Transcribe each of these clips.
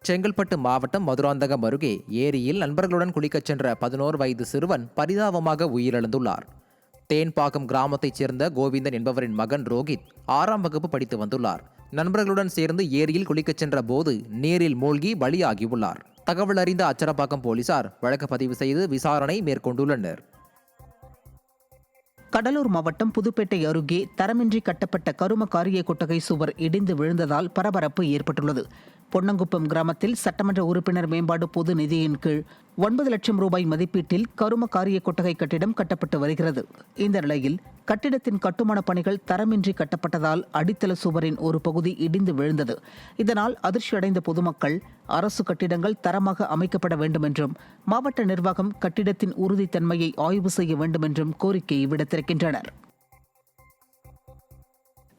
செங்கல்பட்டு மாவட்டம் மதுராந்தகம் அருகே ஏரியில் நண்பர்களுடன் குளிக்கச் சென்ற 11 வயது சிறுவன் பரிதாபமாக உயிரிழந்துள்ளார். தேன்பாக்கம் கிராமத்தைச் சேர்ந்த கோவிந்தன் என்பவரின் மகன் ரோஹித் 6ஆம் வகுப்பு படித்து வந்துள்ளார். நண்பர்களுடன் சேர்ந்து ஏரியில் குளிக்கச் சென்ற போது நீரில் மூழ்கி பலியாகியுள்ளார். தகவல் அறிந்த அச்சரப்பாக்கம் போலீசார் வழக்கு பதிவு செய்து விசாரணை மேற்கொண்டுள்ளனர். கடலூர் மாவட்டம் புதுப்பேட்டை அருகே தரமின்றி கட்டப்பட்ட கரும காரிய கொட்டகை சுவர் இடிந்து விழுந்ததால் பரபரப்பு ஏற்பட்டுள்ளது. பொன்னங்குப்பம் கிராமத்தில் சட்டமன்ற உறுப்பினர் மேம்பாடு பொது நிதியின் கீழ் 9 லட்சம் ரூபாய் மதிப்பீட்டில் கரும காரிய கொட்டகை கட்டிடம் கட்டப்பட்டு வருகிறது. இந்த நிலையில் கட்டிடத்தின் கட்டுமான பணிகள் தரமின்றி கட்டப்பட்டதால் அடித்தள சுவரின் ஒரு பகுதி இடிந்து விழுந்தது. இதனால் அதிர்ச்சியடைந்த பொதுமக்கள் அரசு கட்டிடங்கள் தரமாக அமைக்கப்பட வேண்டும் என்றும் மாவட்ட நிர்வாகம் கட்டிடத்தின் உறுதித்தன்மையை ஆய்வு செய்ய வேண்டும் என்றும் கோரிக்கையை விடுத்திருக்கின்றனர்.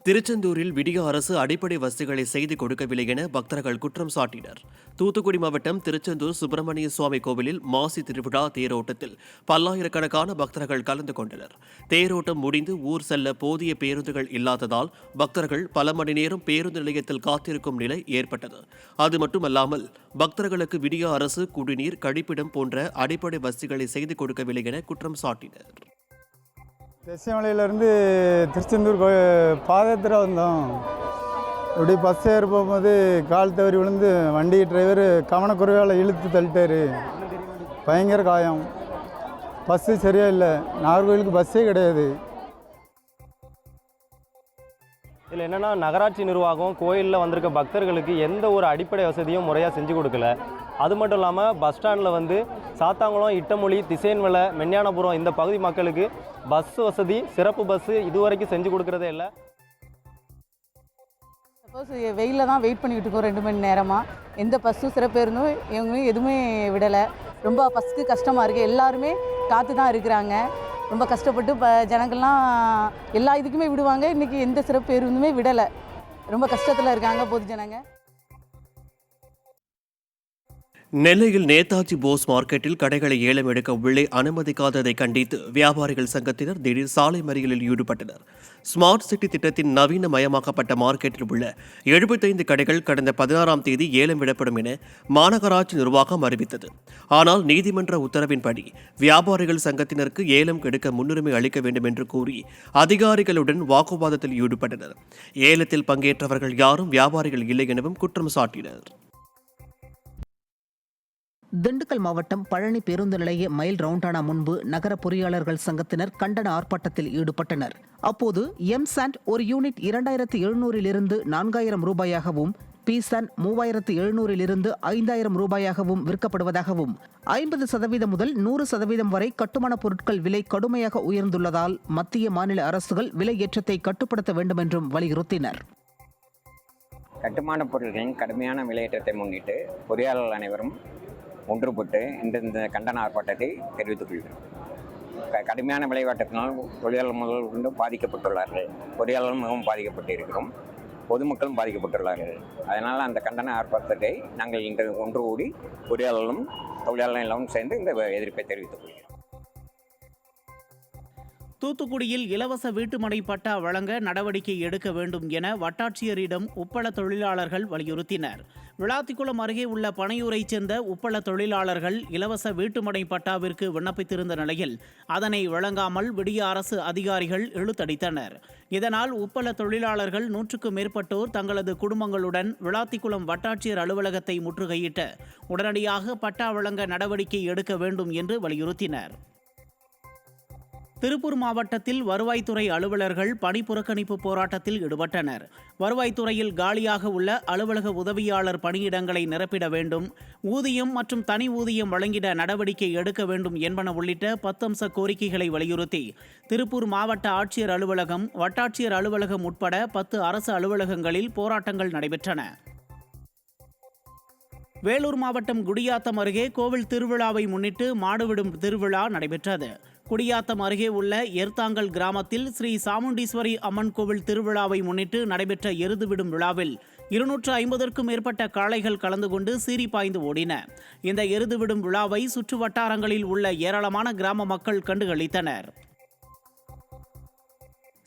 திருச்செந்தூரில் விடிய அரசு அடிப்படை வசதிகளை செய்து கொடுக்கவில்லை என பக்தர்கள் குற்றம் சாட்டினர். தூத்துக்குடி மாவட்டம் திருச்செந்தூர் சுப்பிரமணிய சுவாமி கோவிலில் மாசி திருவிழா தேரோட்டத்தில் பல்லாயிரக்கணக்கான பக்தர்கள் கலந்து கொண்டனர். தேரோட்டம் முடிந்து ஊர் செல்ல போதிய பேருந்துகள் இல்லாததால் பக்தர்கள் பல மணி நேரம் பேருந்து நிலையத்தில் காத்திருக்கும் நிலை ஏற்பட்டது. அது மட்டுமல்லாமல் பக்தர்களுக்கு விடிய அரசு குடிநீர், கழிப்பிடம் போன்ற அடிப்படை வசதிகளை செய்து கொடுக்கவில்லை என குற்றம் சாட்டினர். தேசியமலையிலேருந்து திருச்செந்தூர் பாதத்தில் வந்தோம். இப்படி பஸ் ஏறி போகும்போது கால் தவறி விழுந்து வண்டி டிரைவர் கவனக்குறைவால் இழுத்து தள்ளிட்டார். பயங்கர காயம். பஸ்ஸு சரியாக இல்லை. நாகர்கோவிலுக்கு பஸ்ஸே கிடையாது. இதில் என்னென்னா, நகராட்சி நிர்வாகம் கோயிலில் வந்திருக்க பக்தர்களுக்கு எந்த ஒரு அடிப்படை வசதியும் முறையாக செஞ்சு கொடுக்கல. அது மட்டும் இல்லாமல் பஸ் ஸ்டாண்டில் சாத்தாங்குளம், இட்டமொழி, திசையன்மலை, மெஞ்ஞானபுரம் இந்த பகுதி மக்களுக்கு பஸ் வசதி, சிறப்பு பஸ்ஸு இதுவரைக்கும் செஞ்சு கொடுக்குறதே இல்லை. சப்போஸ் வெயிலில் தான் வெயிட் பண்ணிக்கிட்டு இருக்கோம் 2 மணி நேரமாக. எந்த பஸ்ஸும் சிறப்பு இருந்தும் இவங்களும் எதுவுமே விடலை. ரொம்ப பஸ்ஸுக்கு கஷ்டமாக இருக்குது. எல்லாருமே காத்து தான் இருக்கிறாங்க. ரொம்ப கஷ்டப்பட்டு ஜனங்கள்லாம் எல்லா இதுக்குமே விடுவாங்க. இன்றைக்கி எந்த சிறப்பு பேருந்துமே விடலை. ரொம்ப கஷ்டத்தில் இருக்காங்க பொது ஜனங்க. நெல்லையில் நேதாஜி போஸ் மார்க்கெட்டில் கடைகளை ஏலம் எடுக்க உள்ளே அனுமதிக்காததை கண்டித்து வியாபாரிகள் சங்கத்தினர் திடீர் சாலை மறியலில் ஈடுபட்டனர். ஸ்மார்ட் சிட்டி திட்டத்தின் நவீனமயமாக்கப்பட்ட மார்க்கெட்டில் உள்ள 75 கடைகள் கடந்த 16ஆம் தேதி ஏலம் விடப்படும் என மாநகராட்சி நிர்வாகம் அறிவித்தது. ஆனால் நீதிமன்ற உத்தரவின்படி வியாபாரிகள் சங்கத்தினருக்கு ஏலம் எடுக்க முன்னுரிமை அளிக்க வேண்டும் என்று கூறி அதிகாரிகளுடன் வாக்குவாதத்தில் ஈடுபட்டனர். ஏலத்தில் பங்கேற்றவர்கள் யாரும் வியாபாரிகள் இல்லை எனவும் குற்றம் சாட்டினர். திண்டுக்கல் மாவட்டம் பழனி பேருந்து நிலைய மைல் ரவுண்டானா முன்பு நகர பொறியாளர்கள் சங்கத்தினர் கண்டன ஆர்ப்பாட்டத்தில் ஈடுபட்டனர். அப்போது எம்சாண்ட் ஒரு யூனிட் 2700 4000 ரூபாயாகவும், பிசாண்ட் 3700 5000 ரூபாயாகவும் விற்கப்படுவதாகவும், 50% முதல் 100% வரை கட்டுமான பொருட்கள் விலை கடுமையாக உயர்ந்துள்ளதால் மத்திய மாநில அரசுகள் விலை ஏற்றத்தை கட்டுப்படுத்த வேண்டும் என்றும் வலியுறுத்தினர். கட்டுமான பொருட்களின் கடுமையான விலையேற்றத்தை முன்னிட்டு பொறியாளர்கள் அனைவரும் ஒன்றுபட்டு இந்த கண்டன ஆர்ப்பாட்டத்தை தெரிவித்துக் கொள்கிறோம். கடுமையான விலைவாட்டத்தினால் தொழிலாளர் முதல் கொண்டு பாதிக்கப்பட்டுள்ளார்கள். பொறியாளர்களும் மிகவும் பாதிக்கப்பட்டு இருக்கிறோம். பொதுமக்களும் பாதிக்கப்பட்டுள்ளார்கள். அதனால் அந்த கண்டன ஆர்ப்பாட்டத்தை நாங்கள் இன்று ஒன்று கூடி பொறியாளர்களும் தொழிலாளர்களும் எல்லாம் சேர்ந்து இந்த எதிர்ப்பை தெரிவித்துக் கொள்கிறோம். தூத்துக்குடியில் இலவச வீட்டுமனை பட்டா வழங்க நடவடிக்கை எடுக்க வேண்டும் என வட்டாட்சியரிடம் உப்பள தொழிலாளர்கள் வலியுறுத்தினர். விளாத்திக்குளம் அருகே உள்ள பனையூரைச் சேர்ந்த உப்பள தொழிலாளர்கள் இலவச வீட்டுமனை பட்டாவிற்கு விண்ணப்பித்திருந்த நிலையில் அதனை வழங்காமல் விடிய அரசு அதிகாரிகள் இழுத்தடித்தனர். இதனால் உப்பள தொழிலாளர்கள் 100க்கும் மேற்பட்டோர் தங்களது குடும்பங்களுடன் விளாத்திக்குளம் வட்டாட்சியர் அலுவலகத்தை முற்றுகையிட்டு உடனடியாக பட்டா வழங்க நடவடிக்கை எடுக்க வேண்டும் என்று வலியுறுத்தினர். திருப்பூர் மாவட்டத்தில் வருவாய்த்துறை அலுவலர்கள் பணி புறக்கணிப்பு போராட்டத்தில் ஈடுபட்டனர். வருவாய்த்துறையில் காலியாக உள்ள அலுவலக உதவியாளர் பணியிடங்களை நிரப்பிட வேண்டும், ஊதியம் மற்றும் தனி ஊதியம் வழங்கிட நடவடிக்கை எடுக்க வேண்டும் என்பன உள்ளிட்ட 10 அம்ச கோரிக்கைகளை வலியுறுத்தி திருப்பூர் மாவட்ட ஆட்சியர் அலுவலகம், வட்டாட்சியர் அலுவலகம் உட்பட 10 அரசு அலுவலகங்களில் போராட்டங்கள் நடைபெற்றன. வேலூர் மாவட்டம் குடியாத்தம் அருகே கோவில் திருவிழாவை முன்னிட்டு மாடுவிடும் திருவிழா நடைபெற்றது. குடியாத்தம் அருகே உள்ள எர்த்தாங்கல் கிராமத்தில் ஸ்ரீ சாமுண்டீஸ்வரி அம்மன் கோவில் திருவிழாவை முன்னிட்டு நடைபெற்ற எருதுவிடும் விழாவில் 250க்கும் மேற்பட்ட காளைகள் கலந்து கொண்டு சீறி பாய்ந்து ஓடின. இந்த எருதுவிடும் விழாவை சுற்று வட்டாரங்களில் உள்ள ஏராளமான கிராம மக்கள் கண்டுகளித்தனர்.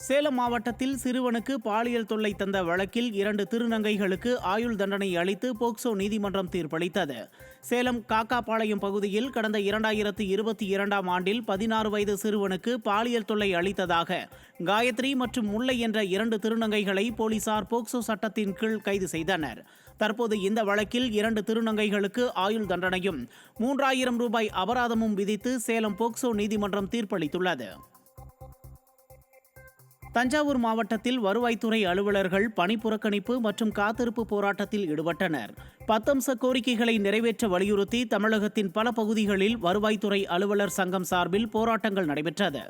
சேலம் மாவட்டத்தில் சிறுவனுக்கு பாலியல் தொல்லை தந்த வழக்கில் 2 திருநங்கைகளுக்கு ஆயுள் தண்டனை அளித்து போக்சோ நீதிமன்றம் தீர்ப்பளித்தது. சேலம் காக்காபாளையம் பகுதியில் கடந்த 2022ஆம் ஆண்டில் 16 வயது சிறுவனுக்கு பாலியல் தொல்லை அளித்ததாக காயத்ரி மற்றும் முல்லை என்ற 2 திருநங்கைகளை போலீசார் போக்சோ சட்டத்தின் கீழ் கைது செய்தனர். தற்போது இந்த வழக்கில் 2 திருநங்கைகளுக்கு ஆயுள் தண்டனையும் 3000 ரூபாய் அபராதமும் விதித்து சேலம் போக்சோ நீதிமன்றம் தீர்ப்பளித்துள்ளது. தஞ்சாவூர் மாவட்டத்தில் வருவாய்த்துறை அலுவலர்கள் பணி புறக்கணிப்பு மற்றும் காத்திருப்பு போராட்டத்தில் ஈடுபட்டனர். 10 அம்ச கோரிக்கைகளை நிறைவேற்ற வலியுறுத்தி தமிழகத்தின் பல பகுதிகளில் வருவாய்த்துறை அலுவலர் சங்கம் சார்பில் போராட்டங்கள் நடைபெற்றது.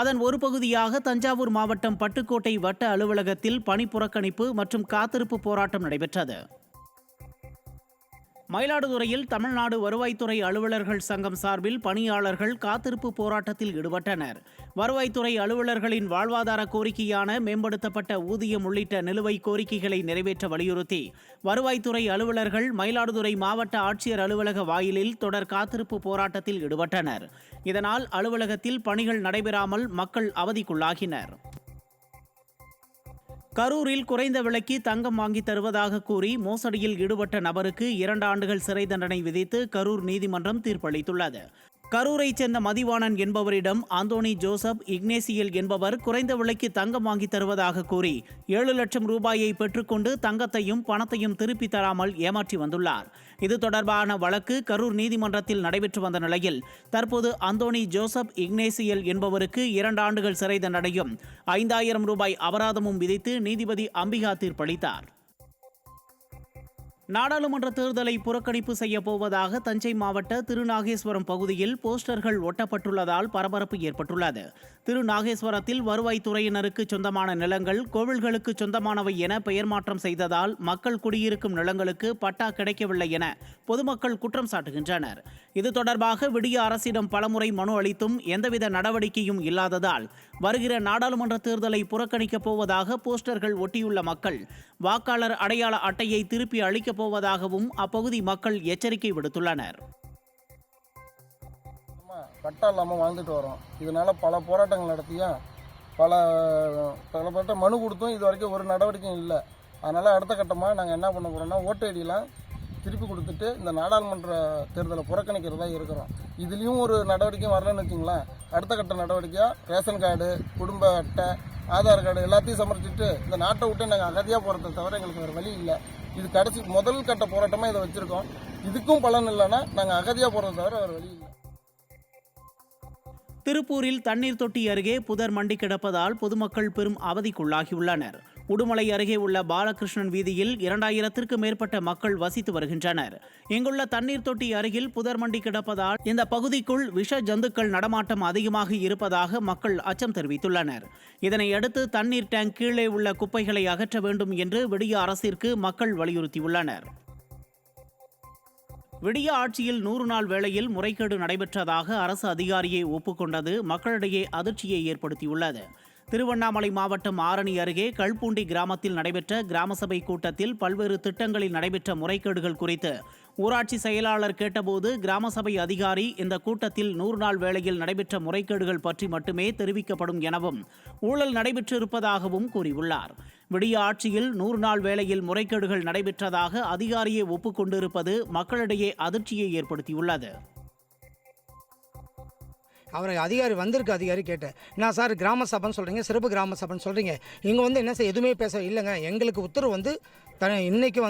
அதன் ஒரு பகுதியாக தஞ்சாவூர் மாவட்டம் பட்டுக்கோட்டை வட்ட அலுவலகத்தில் பணி புறக்கணிப்பு மற்றும் காத்திருப்பு போராட்டம் நடைபெற்றது. மயிலாடுதுறையில் தமிழ்நாடு வருவாய்த்துறை அலுவலர்கள் சங்கம் சார்பில் பணியாளர்கள் காத்திருப்பு போராட்டத்தில் ஈடுபட்டனர். வருவாய்த்துறை அலுவலர்களின் வாழ்வாதார கோரிக்கையான மேம்படுத்தப்பட்ட ஊதியம் உள்ளிட்ட நிலுவைத் கோரிக்கைகளை நிறைவேற்ற வலியுறுத்தி வருவாய்த்துறை அலுவலர்கள் மயிலாடுதுறை மாவட்ட ஆட்சியர் அலுவலக வாயிலில் தொடர் காத்திருப்பு போராட்டத்தில் ஈடுபட்டனர். இதனால் அலுவலகத்தில் பணிகள் நடைபெறாமல் மக்கள் அவதிக்குள்ளாகினர். கரூரில் குறைந்த விலைக்கு தங்கம் வாங்கி தருவதாக கூறி மோசடியில் ஈடுபட்ட நபருக்கு 2 ஆண்டுகள் சிறை தண்டனை விதித்து கரூர் நீதிமன்றம் தீர்ப்பளித்துள்ளது. கரூரைச் சேர்ந்த மதிவாணன் என்பவரிடம் ஆந்தோனி ஜோசப் இக்னேசியல் என்பவர் குறைந்த விலைக்கு தங்கம் வாங்கி தருவதாக கூறி 7 லட்சம் ரூபாயை பெற்றுக்கொண்டு தங்கத்தையும் பணத்தையும் திருப்பி தராமல் ஏமாற்றி வந்துள்ளார். இது தொடர்பான வழக்கு கரூர் நீதிமன்றத்தில் நடைபெற்று வந்த நிலையில் தற்போது ஆந்தோனி ஜோசப் இக்னேசியல் என்பவருக்கு 2 ஆண்டுகள் சிறை தண்டனையும் 5000 ரூபாய் அபராதமும் விதித்து நீதிபதி அம்பிகா தீர்ப்பளித்தார். நாடாளுமன்ற தேர்தலை புறக்கணிப்பு செய்யப் போவதாக தஞ்சை மாவட்ட திருநாகேஸ்வரம் பகுதியில் போஸ்டர்கள் ஒட்டப்பட்டுள்ளதால் பரபரப்பு ஏற்பட்டுள்ளது. திருநாகேஸ்வரத்தில் வருவாய்த்துறையினருக்கு சொந்தமான நிலங்கள் கோவில்களுக்கு சொந்தமானவை என பெயர் மாற்றம் செய்ததால் மக்கள் குடியிருக்கும் நிலங்களுக்கு பட்டா கிடைக்கவில்லை என பொதுமக்கள் குற்றம் சாட்டுகின்றனர். இது தொடர்பாக விடிய அரசிடம் பலமுறை மனு அளித்தும் எந்தவித நடவடிக்கையும் இல்லாததால் வருகிற நாடாளுமன்ற தேர்தலை புறக்கணிக்கப் போவதாக போஸ்டர்கள் ஒட்டியுள்ள மக்கள் வாக்காளர் அடையாள அட்டையை திருப்பி அளிக்கப் போவதாகவும் அப்பகுதி மக்கள் எச்சரிக்கை விடுத்துள்ளனர். பட்டா இல்லாமல் வாழ்ந்துட்டு வரோம். இதனால பல போராட்டங்கள் நடத்தியும் பல மனு கொடுத்தும் இது வரைக்கும் ஒரு நடவடிக்கையும் இல்லை. அதனால் அடுத்த கட்டமாக நாங்கள் என்ன பண்ண போகிறோம்னா ஓட்டு ஐடியெலாம் திருப்பி கொடுத்துட்டு இந்த நாடாளுமன்ற தேர்தலை புறக்கணிக்கிறதா இருக்கிறோம். இதுலேயும் ஒரு நடவடிக்கையும் வரலன்னு வச்சிங்களேன், அடுத்த கட்ட நடவடிக்கையாக ரேஷன் கார்டு, குடும்ப அட்டை, ஆதார் கார்டு எல்லாத்தையும் சமர்ப்பிச்சுட்டு இந்த நாட்டை விட்டு நாங்கள் அகதியாக போகிறத தவிர எங்களுக்கு வேறு வழி இல்லை. இது முதல் கட்ட போராட்டமாக இதை வச்சுருக்கோம். இதுக்கும் பலன் இல்லைன்னா நாங்கள் அகதியாக போகிறத தவிர வேறு வழி இல்லை. திருப்பூரில் தண்ணீர் தொட்டி அருகே புதர் மண்டி கிடப்பதால் பொதுமக்கள் பெரும் அவதிக்குள்ளாகியுள்ளனர். உடுமலை அருகே உள்ள பாலகிருஷ்ணன் வீதியில் 2000த்திற்கும் மேற்பட்ட மக்கள் வசித்து வருகின்றனர். இங்குள்ள தண்ணீர் தொட்டி அருகில் புதர் மண்டி கிடப்பதால் இந்த பகுதிக்குள் விஷ ஜந்துக்கள் நடமாட்டம் அதிகமாக இருப்பதாக மக்கள் அச்சம் தெரிவித்துள்ளனர். இதனையடுத்து தண்ணீர் டேங்க் கீழே உள்ள குப்பைகளை அகற்ற வேண்டும் என்று விடிய அரசிற்கு மக்கள் வலியுறுத்தியுள்ளனர். விடிய ஆட்சியில் 100 நாள் வேளையில் முறைகேடு நடைபெற்றதாக அரசு அதிகாரியை ஒப்புக்கொண்டது மக்களிடையே அதிர்ச்சியை ஏற்படுத்தியுள்ளது. திருவண்ணாமலை மாவட்டம் ஆரணி அருகே கல்பூண்டி கிராமத்தில் நடைபெற்ற கிராம சபை கூட்டத்தில் பல்வேறு திட்டங்களில் நடைபெற்ற முறைகேடுகள் குறித்து ஊராட்சி செயலாளர் கேட்டபோது கிராம சபை அதிகாரி இந்த கூட்டத்தில் 100 நாள் வேளையில் நடைபெற்ற முறைகேடுகள் பற்றி மட்டுமே தெரிவிக்கப்படும் எனவும் ஊழல் நடைபெற்றிருப்பதாகவும் கூறியுள்ளார். விடிய ஆட்சியில் 100 நாள் வேளையில் முறைகேடுகள் நடைபெற்றதாக அதிகாரியை ஒப்புக்கொண்டிருப்பது மக்களிடையே அதிர்ச்சியை ஏற்படுத்தியுள்ளது. அவரை அதிகாரி கேட்டேன், நான் சார் கிராம சபைன்னு சொல்கிறீங்க, சிறப்பு கிராம சபைன்னு சொல்கிறீங்க, இங்கே என்ன சார் எதுவுமே பேச இல்லைங்க, எங்களுக்கு உத்தரவு இன்னைக்கு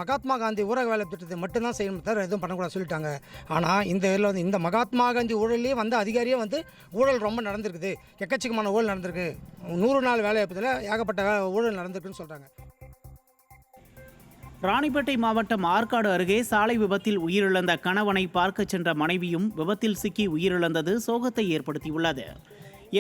மகாத்மா காந்தி ஊரக வேலை திட்டத்தை மட்டும்தான் செய்யணும் தவிர எதுவும் பண்ணக்கூடாது சொல்லிட்டாங்க. ஆனால் இந்த இதில் இந்த மகாத்மா காந்தி ஊழலே அதிகாரியே ஊழல் ரொம்ப நடந்திருக்குது, எக்கச்சக்கமான ஊழல் நடந்திருக்கு, 100 நாள் வேலை வாய்ப்பதில் ஏகப்பட்ட ஊழல் நடந்திருக்குன்னு சொல்கிறாங்க. ராணிப்பேட்டை மாவட்டம் ஆற்காடு அருகே சாலை விபத்தில் உயிரிழந்த கணவனை பார்க்கச் சென்ற மனைவியும் விபத்தில் சிக்கி உயிரிழந்தது சோகத்தை ஏற்படுத்தியுள்ளது.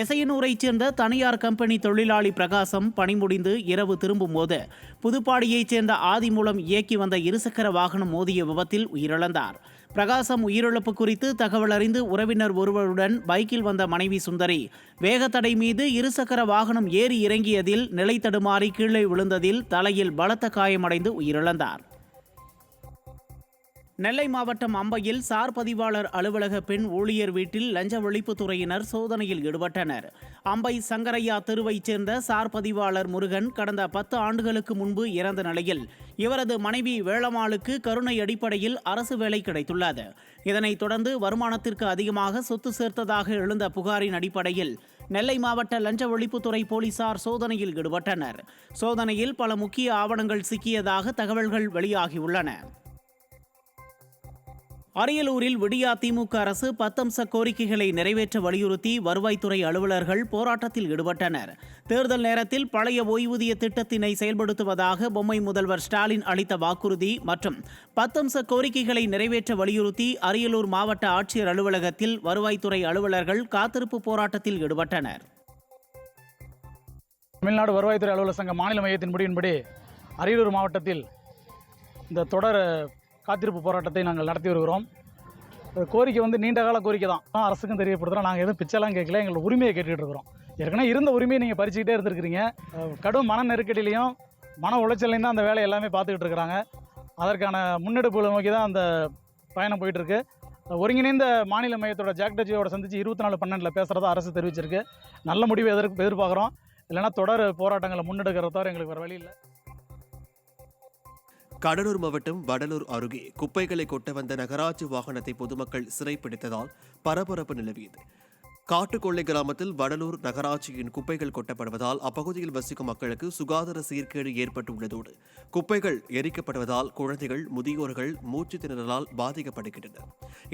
எசையனூரைச் சேர்ந்த தனியார் கம்பெனி தொழிலாளி பிரகாசம் பணி முடிந்து இரவு திரும்பும்போது புதுப்பாடியைச் சேர்ந்த ஆதிமூலம் இயக்கி வந்த இருசக்கர வாகனம் மோதிய விபத்தில் உயிரிழந்தார். பிரகாசம் உயிரிழப்பு குறித்து தகவல் அறிந்து உறவினர் ஒருவருடன் பைக்கில் வந்த மனைவி சுந்தரி வேகத்தடை மீது இருசக்கர வாகனம் ஏறி இறங்கியதில் நிலை தடுமாறி கீழே விழுந்ததில் தலையில் பலத்த காயமடைந்து உயிரிழந்தார். நெல்லை மாவட்டம் அம்பையில் சார் பதிவாளர் அலுவலக பெண் ஊழியர் வீட்டில் லஞ்ச ஒழிப்புத்துறையினர் சோதனையில் ஈடுபட்டனர். அம்பை சங்கரையா தெருவைச் சேர்ந்த சார் பதிவாளர் முருகன் கடந்த 10 ஆண்டுகளுக்கு முன்பு இறந்த நிலையில் இவரது மனைவி வேளம்மாளுக்கு கருணை அடிப்படையில் அரசு வேலை கிடைத்துள்ளது. இதனைத் தொடர்ந்து வருமானத்திற்கு அதிகமாக சொத்து சேர்த்ததாக எழுந்த புகாரின் அடிப்படையில் நெல்லை மாவட்ட லஞ்ச ஒழிப்புத்துறை போலீசார் சோதனையில் ஈடுபட்டனர். சோதனையில் பல முக்கிய ஆவணங்கள் சிக்கியதாக தகவல்கள் வெளியாகியுள்ளன. அரியலூரில் விடியா திமுக அரசு 10 அம்ச கோரிக்கைகளை நிறைவேற்ற வலியுறுத்தி வருவாய்த்துறை அலுவலர்கள் போராட்டத்தில் ஈடுபட்டனர். தேர்தல் நேரத்தில் பழைய ஓய்வூதிய திட்டத்தினை செயல்படுத்துவதாக பொம்மை முதல்வர் ஸ்டாலின் அளித்த வாக்குறுதி மற்றும் 10 அம்ச கோரிக்கைகளை நிறைவேற்ற வலியுறுத்தி அரியலூர் மாவட்ட ஆட்சியர் அலுவலகத்தில் வருவாய்த்துறை அலுவலர்கள் காத்திருப்பு போராட்டத்தில் ஈடுபட்டனர். தமிழ்நாடு வருவாய்த்துறை அலுவலர் சங்க மாநில மையத்தின் முடிவின்படி அரியலூர் மாவட்டத்தில் இந்த தொடர் காத்திருப்பு போராட்டத்தை நாங்கள் நடத்தி வருகிறோம். கோரிக்கை நீண்ட கால கோரிக்கை தான், அரசுக்கும் தெரியப்படுத்துகிறோம். நாங்கள் எதுவும் பிச்சைலாம் கேட்கல, எங்களோட உரிமையை கேட்டுக்கிட்டு இருக்கிறோம். ஏற்கனவே இருந்த உரிமையை நீங்கள் பறிச்சுக்கிட்டே இருந்திருக்கிறீங்க. கடும் மன நெருக்கடியிலையும் மன உளைச்சலையும் தான் அந்த வேலை எல்லாமே பார்த்துக்கிட்டு இருக்கிறாங்க. அதற்கான முன்னெடுப்புகளை நோக்கி தான் அந்த பயணம் போயிட்டுருக்கு. ஒருங்கிணைந்த மாநில மையத்தோட ஜாக்டஜியோட சந்தித்து 24/12 பேசுகிறதா அரசு தெரிவிச்சிருக்கு. நல்ல முடிவு எதிர்பார்க்குறோம். இல்லைன்னா தொடர் போராட்டங்களை முன்னெடுக்கிறத தவிர எங்களுக்கு வேறு வழி இல்லை. கடலூர் மாவட்டம் வடலூர் அருகே குப்பைகளை கொட்ட வந்த நகராட்சி வாகனத்தை பொதுமக்கள் சிறைப்பிடித்ததால் பரபரப்பு நிலவியது. காட்டுக்கொள்ளை கிராமத்தில் வடலூர் நகராட்சியின் குப்பைகள் கொட்டப்படுவதால் அப்பகுதியில் வசிக்கும் மக்களுக்கு சுகாதார சீர்கேடு ஏற்பட்டுள்ளதோடு குப்பைகள் எரிக்கப்படுவதால் குழந்தைகள், முதியோர்கள் மூச்சு திணறலால் பாதிக்கப்படுகின்றனர்.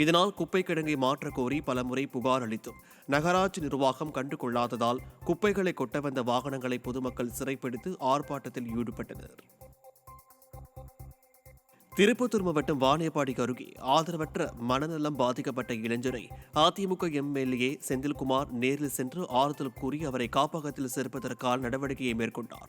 இதனால் குப்பை கிடங்கை மாற்றக் கோரி பலமுறை புகார் அளித்தும் நகராட்சி நிர்வாகம் கண்டுகொள்ளாததால் குப்பைகளை கொட்ட வந்த வாகனங்களை பொதுமக்கள் சிறைப்பிடித்து ஆர்ப்பாட்டத்தில் ஈடுபட்டனர். திருப்பத்தூர் மாவட்டம் வாணியப்பாடிக்கு அருகே ஆதரவற்ற மனநலம் பாதிக்கப்பட்ட இளைஞரை அதிமுக எம்எல்ஏ செந்தில்குமார் நேரில் சென்று ஆறுதல் கூறி அவரை காப்பகத்தில் சேர்ப்பதற்கான நடவடிக்கையை மேற்கொண்டார்.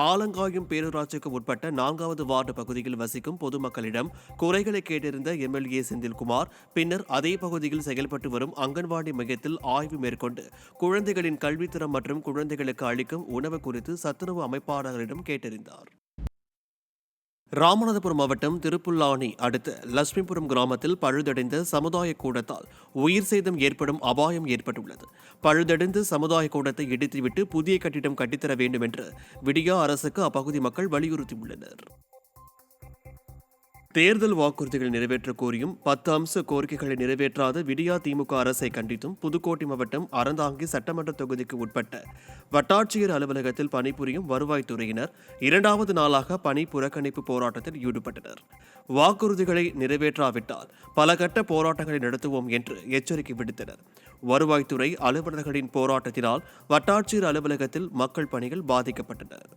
ஆலங்காயம் பேரூராட்சிக்கு உட்பட்ட 4வது வார்டு பகுதியில் வசிக்கும் பொதுமக்களிடம் குறைகளை கேட்டிருந்த எம்எல்ஏ செந்தில்குமார் பின்னர் அதே பகுதியில் செயல்பட்டு வரும் அங்கன்வாடி மையத்தில் ஆய்வு மேற்கொண்டு குழந்தைகளின் கல்வித்தரம் மற்றும் குழந்தைகளுக்கு அளிக்கும் உணவு குறித்து சத்துணவு அமைப்பாளர்களிடம் கேட்டறிந்தார். ராமநாதபுரம் மாவட்டம் திருப்புல்லானி அடுத்த லட்சுமிபுரம் கிராமத்தில் பழுதடைந்த சமுதாய கூடத்தால் உயிர் சேதம் ஏற்படும் அபாயம் ஏற்பட்டுள்ளது. பழுதடைந்த சமுதாய கூடத்தை இடித்துவிட்டு புதிய கட்டிடம் கட்டித்தர வேண்டும் என்று விடியா அரசுக்கு அப்பகுதி மக்கள் வலியுறுத்தியுள்ளனர். தேர்தல் வாக்குறுதிகளை நிறைவேற்ற கோரியும் 10 அம்ச கோரிக்கைகளை நிறைவேற்றாத விடியா திமுக அரசை கண்டித்தும் புதுக்கோட்டை மாவட்டம் அறந்தாங்கி சட்டமன்ற தொகுதிக்கு உட்பட்ட வட்டாட்சியர் அலுவலகத்தில் பணிபுரியும் வருவாய்த்துறையினர் 2வது நாளாக பணி புறக்கணிப்பு போராட்டத்தில் ஈடுபட்டனர். வாக்குறுதிகளை நிறைவேற்றாவிட்டால் பல கட்ட போராட்டங்களை நடத்துவோம் என்று எச்சரிக்கை விடுத்தனர். வருவாய்த்துறை அலுவலர்களின் போராட்டத்தினால் வட்டாட்சியர் அலுவலகத்தில் மக்கள் பணிகள் பாதிக்கப்பட்டனர்.